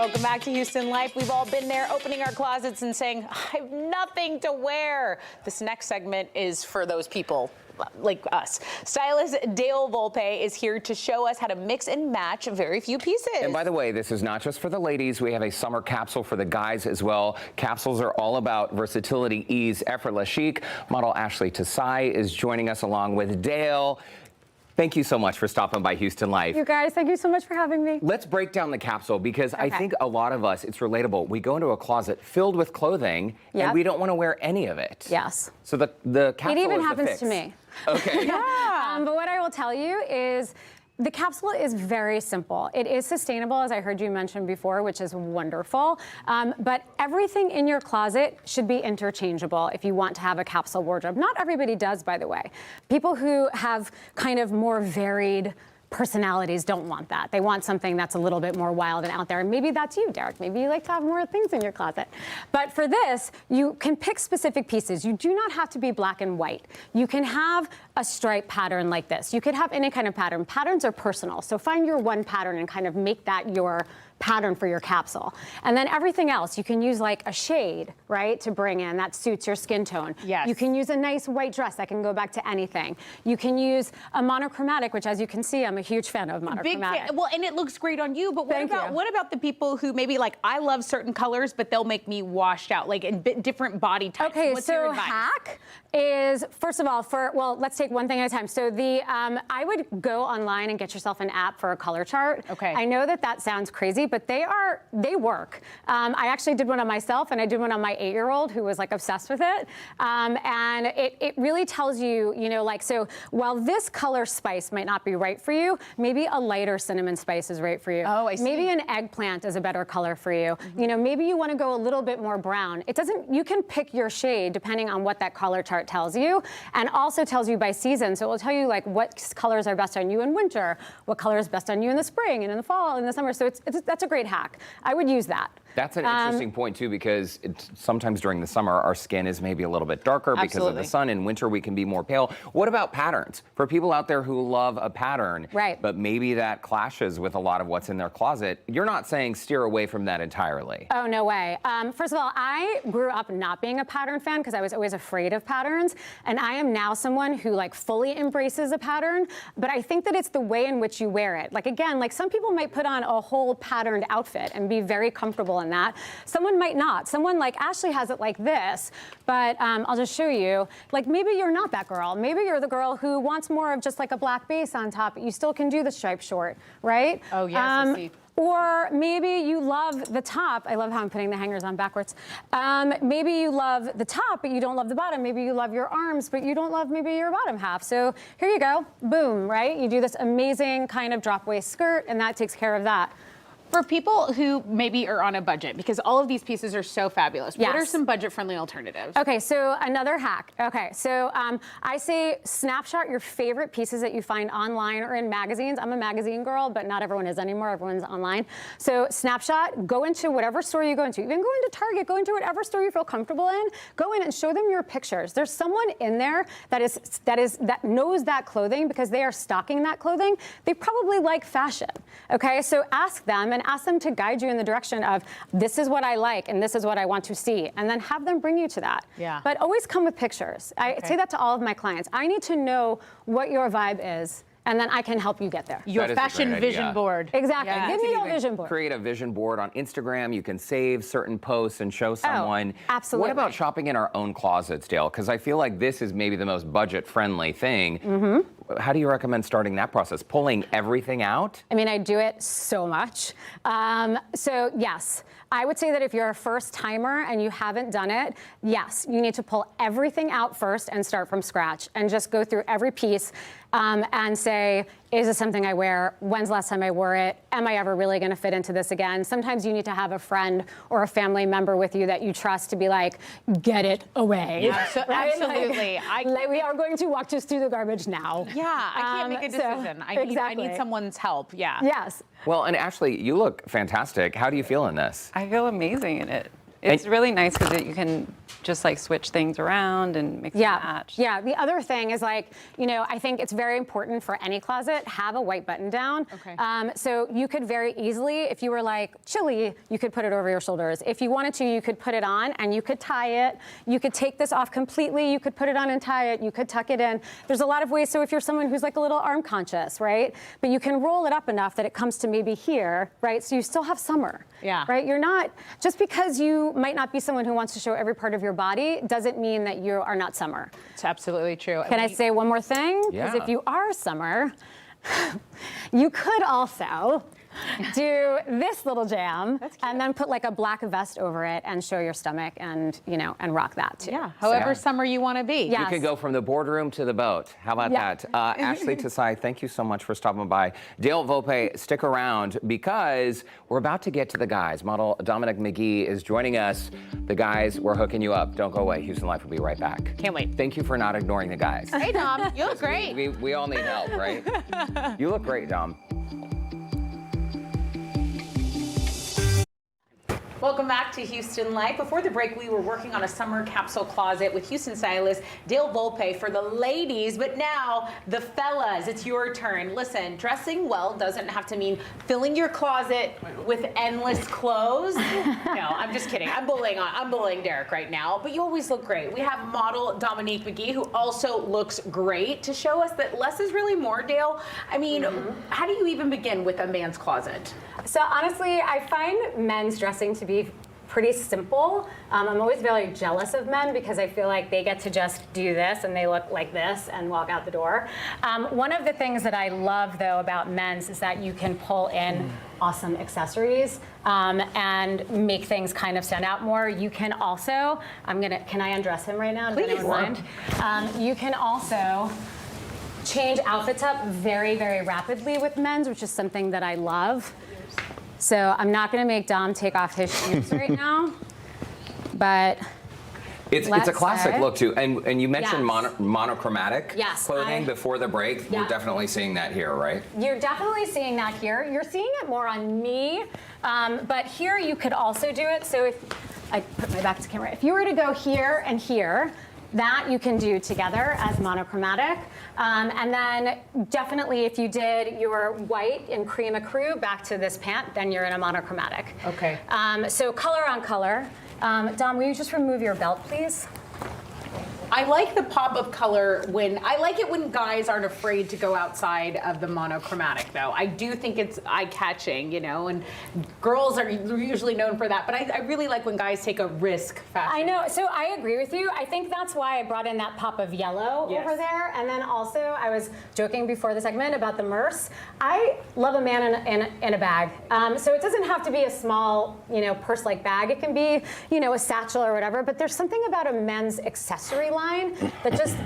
Welcome back to Houston Life. We've all been there, opening our closets and saying, I have nothing to wear. This next segment is for those people like us. Stylist Dale Volpe is here to show us how to mix and match very few pieces. And by the way, this is not just for the ladies. We have a summer capsule for the guys as well. Capsules are all about versatility, ease, effortless chic. Model Ashley Tasai is joining us along with Dale. Thank you so much for stopping by Houston Life. You guys, thank you so much for having me. Let's break down the capsule because I think a lot of us, it's relatable. We go into a closet filled with clothing and we don't want to wear any of it. Yes. So the capsule It even is happens the fix. to me. Okay. But what I will tell you is the capsule is very simple. It is sustainable, as I heard you mention before, which is wonderful. But everything in your closet should be interchangeable if you want to have a capsule wardrobe. Not everybody does, by the way. People who have kind of more varied personalities don't want that. They want something that's a little bit more wild and out there. And maybe that's you, Derek. Maybe you like to have more things in your closet. But for this, you can pick specific pieces. You do not have to be black and white. You can have a stripe pattern like this. You could have any kind of pattern. Patterns are personal. So find your one pattern and kind of make that your pattern for your capsule. And then everything else, you can use like a shade, right, to bring in that suits your skin tone. Yes. You can use a nice white dress that can go back to anything. You can use a monochromatic, which as you can see, I'm a huge fan of monochromatic. Big fan. Well, and it looks great on you, but what about the people who maybe like, I love certain colors, but they'll make me washed out, like in different body types? Okay, What's your so advice? hack is, first of all, well, let's take one thing at a time. So I would go online and get yourself an app for a color chart. Okay. I know that sounds crazy, but they work. I actually did one on myself, and I did one on my 8-year-old who was like obsessed with it. And it really tells you, you know, like, so while this color spice might not be right for you, maybe a lighter cinnamon spice is right for you. Oh, I see. Maybe an eggplant is a better color for you. You know, maybe you want to go a little bit more brown. You can pick your shade depending on what that color chart tells you, and also tells you by season. So it will tell you like what colors are best on you in winter, what color is best on you in the spring and in the fall and the summer. So that's a great hack. I would use that. That's an interesting point, too, because sometimes during the summer, our skin is maybe a little bit darker because of the sun. In winter, we can be more pale. What about patterns? For people out there who love a pattern, but maybe that clashes with a lot of what's in their closet, you're not saying steer away from that entirely. Oh, no way. First of all, I grew up not being a pattern fan because I was always afraid of patterns. And I am now someone who like fully embraces a pattern. But I think that it's the way in which you wear it. Like, again, like some people might put on a whole patterned outfit and be very comfortable in that. Someone might not. Someone like Ashley has it like this, but I'll just show you. Like maybe you're not that girl. Maybe you're the girl who wants more of just like a black base on top, but you still can do the striped short, right? Oh, yes, I see. Or maybe you love the top. I love how I'm putting the hangers on backwards. Maybe you love the top, but you don't love the bottom. Maybe you love your arms, but you don't love maybe your bottom half. So here you go. Boom, right? You do this amazing kind of drop waist skirt, and that takes care of that. For people who maybe are on a budget, because all of these pieces are so fabulous, what are some budget-friendly alternatives? Okay, so another hack. Okay, so I say snapshot your favorite pieces that you find online or in magazines. I'm a magazine girl, but not everyone is anymore. Everyone's online. So snapshot, go into whatever store you go into. Even go into Target, go into whatever store you feel comfortable in. Go in and show them your pictures. There's someone in there that knows that clothing because they are stocking that clothing. They probably like fashion. Okay, so ask them and ask them to guide you in the direction of this is what I like and this is what I want to see, and then have them bring you to that. Yeah. But always come with pictures. I say that to all of my clients. I need to know what your vibe is, and then I can help you get there. Your fashion vision board. Exactly. Yeah. Give me your vision board. Create a vision board on Instagram. You can save certain posts and show someone. Absolutely. What about shopping in our own closets, Dale? Because I feel like this is maybe the most budget-friendly thing. How do you recommend starting that process? Pulling everything out? I mean, I do it so much. So yes, I would say that if you're a first timer and you haven't done it, yes, you need to pull everything out first and start from scratch and just go through every piece and say, is this something I wear? When's the last time I wore it? Am I ever really gonna fit into this again? Sometimes you need to have a friend or a family member with you that you trust to be like, get it away. Yeah, so absolutely. Like, we are going to walk just through the garbage now. Yeah, I can't make a decision. I need someone's help, yeah. Yes. Well, and Ashley, you look fantastic. How do you feel in this? I feel amazing in it. It's really nice because you can just like switch things around and mix and match. Yeah, the other thing is like, you know, I think it's very important for any closet, have a white button down. Okay. So you could very easily, if you were like chilly, you could put it over your shoulders. If you wanted to, you could put it on and you could tie it. You could take this off completely. You could put it on and tie it. You could tuck it in. There's a lot of ways. So if you're someone who's like a little arm conscious, right? But you can roll it up enough that it comes to maybe here, right? So you still have summer. Yeah. Right? You're not, just because you might not be someone who wants to show every part of your body doesn't mean that you are not summer. It's absolutely true. Can I say one more thing? Because if you are summer, you could also do this little jam and then put like a black vest over it and show your stomach and, you know, and rock that too. Yeah, however summer you want to be. Yeah. You could go from the boardroom to the boat. How about that? Ashley Tasai, thank you so much for stopping by. Dale Volpe, stick around because we're about to get to the guys. Model Dominic McGee is joining us. The guys, we're hooking you up. Don't go away. Houston Life will be right back. Can't wait. Thank you for not ignoring the guys. Hey, Dom, you look great. We all need help, right? You look great, Dom. Welcome back to Houston Life. Before the break, we were working on a summer capsule closet with Houston stylist Dale Volpe for the ladies, but now the fellas, it's your turn. Listen, dressing well doesn't have to mean filling your closet with endless clothes. No, I'm just kidding. I'm bullying Derek right now, but you always look great. We have model Dominique McGee, who also looks great, to show us that less is really more, Dale. I mean, how do you even begin with a man's closet? So honestly, I find men's dressing to be pretty simple. I'm always very jealous of men because I feel like they get to just do this and they look like this and walk out the door. One of the things that I love though about men's is that you can pull in awesome accessories and make things kind of stand out more. You can also, can I undress him right now? Does anyone mind? You can also change outfits up very, very rapidly with men's, which is something that I love. So I'm not going to make Dom take off his shoes right now, but it's a classic look too. And you mentioned monochromatic Yes, clothing before the break. Yeah. We're definitely seeing that here, right? You're definitely seeing that here. You're seeing it more on me, but here you could also do it. So if I put my back to camera, if you were to go here and here, that you can do together as monochromatic. And then definitely if you did your white and cream accrue back to this pant, then you're in a monochromatic. Okay. So color on color. Dom, will you just remove your belt, please? I like the pop of color I like it when guys aren't afraid to go outside of the monochromatic though. I do think it's eye-catching, you know, and girls are usually known for that, but I really like when guys take a risk fashion. I know, so I agree with you. I think that's why I brought in that pop of yellow over there. And then also, I was joking before the segment about the merce. I love a man in a bag. So it doesn't have to be a small, you know, purse-like bag. It can be, you know, a satchel or whatever, but there's something about a men's accessory line that just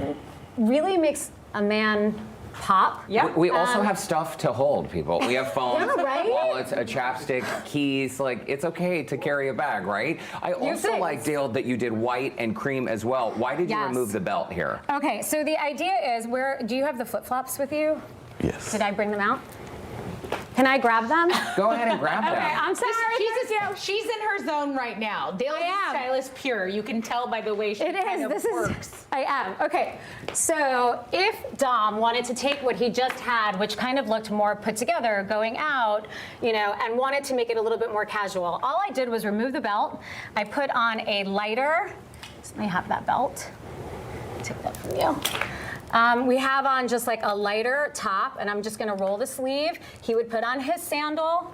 really makes a man pop. Yeah. We also have stuff to hold, people. We have phones, right? wallets, a chapstick, keys. Like, it's okay to carry a bag, right? I also like, Dale, that you did white and cream as well. Why did you remove the belt here? Okay, so the idea is, do you have the flip-flops with you? Yes. Did I bring them out? Can I grab them? Go ahead and grab them. Okay, I'm sorry. She's in her zone right now. Dale is stylist pure. You can tell by the way she kind of works. I am. Okay, so if Dom wanted to take what he just had, which kind of looked more put together going out, you know, and wanted to make it a little bit more casual, all I did was remove the belt. I put on a lighter. Let me have that belt. Take that from you. We have on just like a lighter top, and I'm just gonna roll the sleeve. He would put on his sandal.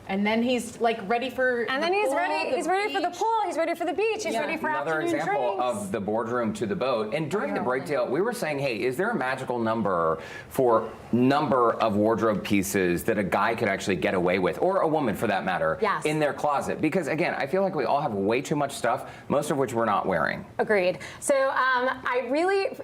And then he's like ready for And then he's ready for the pool, he's ready for the beach, he's ready for Another afternoon example drinks. of the boardroom to the boat. And during the break, Dale, we were saying, hey, is there a magical number for number of wardrobe pieces that a guy could actually get away with, or a woman for that matter, in their closet? Because again, I feel like we all have way too much stuff, most of which we're not wearing. Agreed. So I really,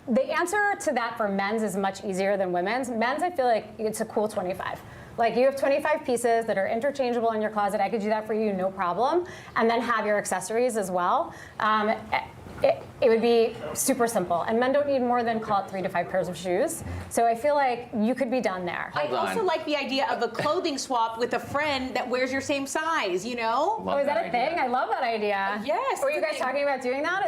the answer to that for men's is much easier than women's. Men's, I feel like it's a cool 25. Like you have 25 pieces that are interchangeable in your closet. I could do that for you, no problem. And then have your accessories as well. it would be super simple. And men don't need more than, call it 3 to 5 pairs of shoes. So I feel like you could be done there. I also like the idea of a clothing swap with a friend that wears your same size, you know? Oh, is that a thing? I love that idea. Yes. Were you guys talking about doing that?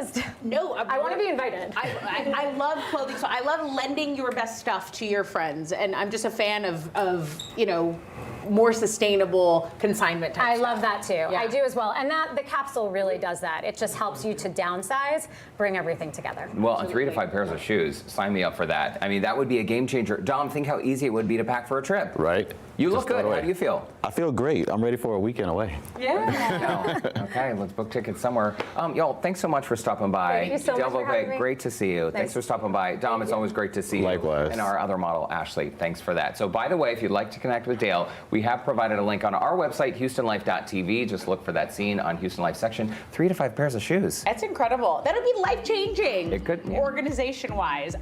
No. I want to be invited. I love clothing, so I love lending your best stuff to your friends, and I'm just a fan of you know, more sustainable consignment type I stuff. love that too. Yeah. I do as well. And the capsule really does that. It just helps you to downsize, bring everything together. Well, and 3 to 5 pairs of shoes, sign me up for that. I mean, that would be a game changer. Dom, think how easy it would be to pack for a trip. Right. You Just look good. throw it How away. do you feel? I feel great. I'm ready for a weekend away. Yeah. Okay, let's book tickets somewhere. Y'all, thanks so much for stopping by. Thank you so Dale much for having Volpe, me. great to see you. Thanks for stopping by. Dom, it's always great to see you. Likewise. And our other model, Ashley, thanks for that. So, by the way, if you'd like to connect with Dale, we have provided a link on our website, HoustonLife.tv. Just look for that scene on Houston Life section. 3 to 5 pairs of shoes. That's incredible. That'll be life-changing. It could, yeah. Organization-wise.